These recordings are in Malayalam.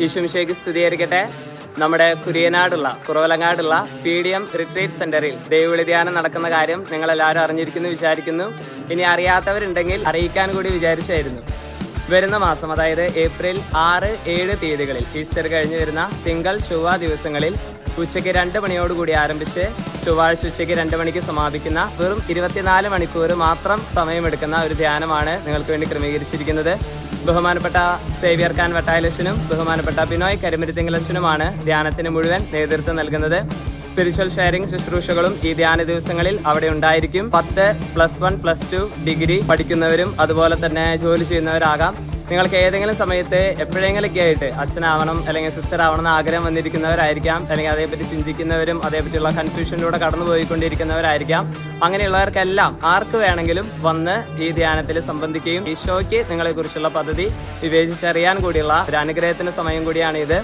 ഈശോമിശിഹായ്ക്ക് സ്തുതിയായിരിക്കട്ടെ. നമ്മുടെ കുരിയനാടുള്ള കുറവലങ്ങാടുള്ള PDM റിട്രീറ്റ് സെന്ററിൽ ദൈവവിളി ധ്യാനം നടക്കുന്ന കാര്യം നിങ്ങളെല്ലാവരും അറിഞ്ഞിരിക്കുന്നു വിചാരിക്കുന്നു. ഇനി അറിയാത്തവരുണ്ടെങ്കിൽ അറിയിക്കാൻ കൂടി വിചാരിച്ചായിരുന്നു. വരുന്ന മാസം, അതായത് ഏപ്രിൽ 6, 7 തീയതികളിൽ ഈസ്റ്റർ കഴിഞ്ഞ് വരുന്ന തിങ്കൾ, ചൊവ്വ ദിവസങ്ങളിൽ ഉച്ചയ്ക്ക് 2 മണിയോടുകൂടി ആരംഭിച്ച് ചൊവ്വാഴ്ച ഉച്ചയ്ക്ക് 2 മണിക്ക് സമാപിക്കുന്ന വെറും 24 മണിക്കൂർ മാത്രം സമയമെടുക്കുന്ന ഒരു ധ്യാനമാണ് നിങ്ങൾക്ക് വേണ്ടി ക്രമീകരിച്ചിരിക്കുന്നത്. ബഹുമാനപ്പെട്ട സേവ്യർ ഖാൻ വട്ടായലച്ചനും ബഹുമാനപ്പെട്ട ബിനോയ് കരിമരുത്തിങ്കലച്ചനുമാണ് ധ്യാനത്തിന് മുഴുവൻ നേതൃത്വം നൽകുന്നത്. സ്പിരിച്വൽ ഷെയറിംഗ് ശുശ്രൂഷകളും ഈ ധ്യാന ദിവസങ്ങളിൽ അവിടെ ഉണ്ടായിരിക്കും. 10, +1, +2 ഡിഗ്രി പഠിക്കുന്നവരും അതുപോലെ തന്നെ ജോലി ചെയ്യുന്നവരാകാം. നിങ്ങൾക്ക് ഏതെങ്കിലും സമയത്ത് എപ്പോഴെങ്കിലൊക്കെ ആയിട്ട് അച്ഛനാവണം അല്ലെങ്കിൽ സിസ്റ്റർ ആവണം എന്ന് ആഗ്രഹം വന്നിരിക്കുന്നവരായിരിക്കാം, അല്ലെങ്കിൽ അതേപറ്റി ചിന്തിക്കുന്നവരും അതേപറ്റിയുള്ള കൺഫ്യൂഷനിലൂടെ കടന്നു പോയിക്കൊണ്ടിരിക്കുന്നവരായിരിക്കാം. അങ്ങനെയുള്ളവർക്കെല്ലാം ആർക്ക് വേണമെങ്കിലും വന്ന് ഈ ധ്യാനത്തിൽ സംബന്ധിക്കുകയും ഈശോയ്ക്ക് നിങ്ങളെക്കുറിച്ചുള്ള പദ്ധതി വിവേചിച്ചറിയാൻ കൂടിയുള്ള ഒരു അനുഗ്രഹത്തിന് സമയം കൂടിയാണ് ഇത്.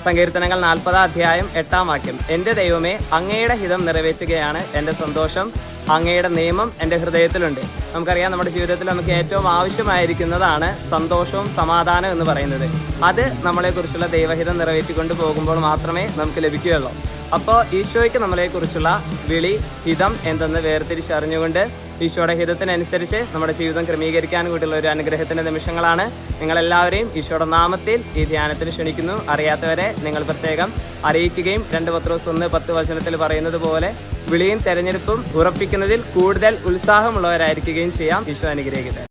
സങ്കീർത്തനങ്ങൾ 40 അധ്യായം 8 വാക്യം: എൻ്റെ ദൈവമേ, അങ്ങയുടെ ഹിതം നിറവേറ്റുകയാണ് എൻ്റെ സന്തോഷം, അങ്ങയുടെ നിയമം എൻ്റെ ഹൃദയത്തിലുണ്ട്. നമുക്കറിയാം, നമ്മുടെ ജീവിതത്തിൽ നമുക്ക് ഏറ്റവും ആവശ്യമായിരിക്കുന്നതാണ് സന്തോഷവും സമാധാനം എന്ന് പറയുന്നത്. അത് നമ്മളെക്കുറിച്ചുള്ള ദൈവഹിതം നിറവേറ്റിക്കൊണ്ട് പോകുമ്പോൾ മാത്രമേ നമുക്ക് ലഭിക്കുകയുള്ളൂ. അപ്പോൾ ഈശോയ്ക്ക് നമ്മളെക്കുറിച്ചുള്ള വിളി, ഹിതം എന്തെന്ന് വേർതിരിച്ചറിഞ്ഞുകൊണ്ട് ഈശോയുടെ ഹിതത്തിനനുസരിച്ച് നമ്മുടെ ജീവിതം ക്രമീകരിക്കാൻ കൂടിയുള്ള ഒരു അനുഗ്രഹത്തിൻ്റെ നിമിഷങ്ങളാണ്. നിങ്ങളെല്ലാവരെയും ഈശോയുടെ നാമത്തിൽ ഈ ധ്യാനത്തിന് ക്ഷണിക്കുന്നു. അറിയാത്തവരെ നിങ്ങൾ പ്രത്യേകം അറിയിക്കുകയും 2 പത്രോസ് 1:10 വചനത്തിൽ പറയുന്നത് പോലെ വിളിയും തെരഞ്ഞെടുപ്പും ഉറപ്പിക്കുന്നതിൽ കൂടുതൽ ഉത്സാഹമുള്ളവരായിരിക്കുകയും ചെയ്യാം. ഈശോ അനുഗ്രഹിക്കട്ടെ.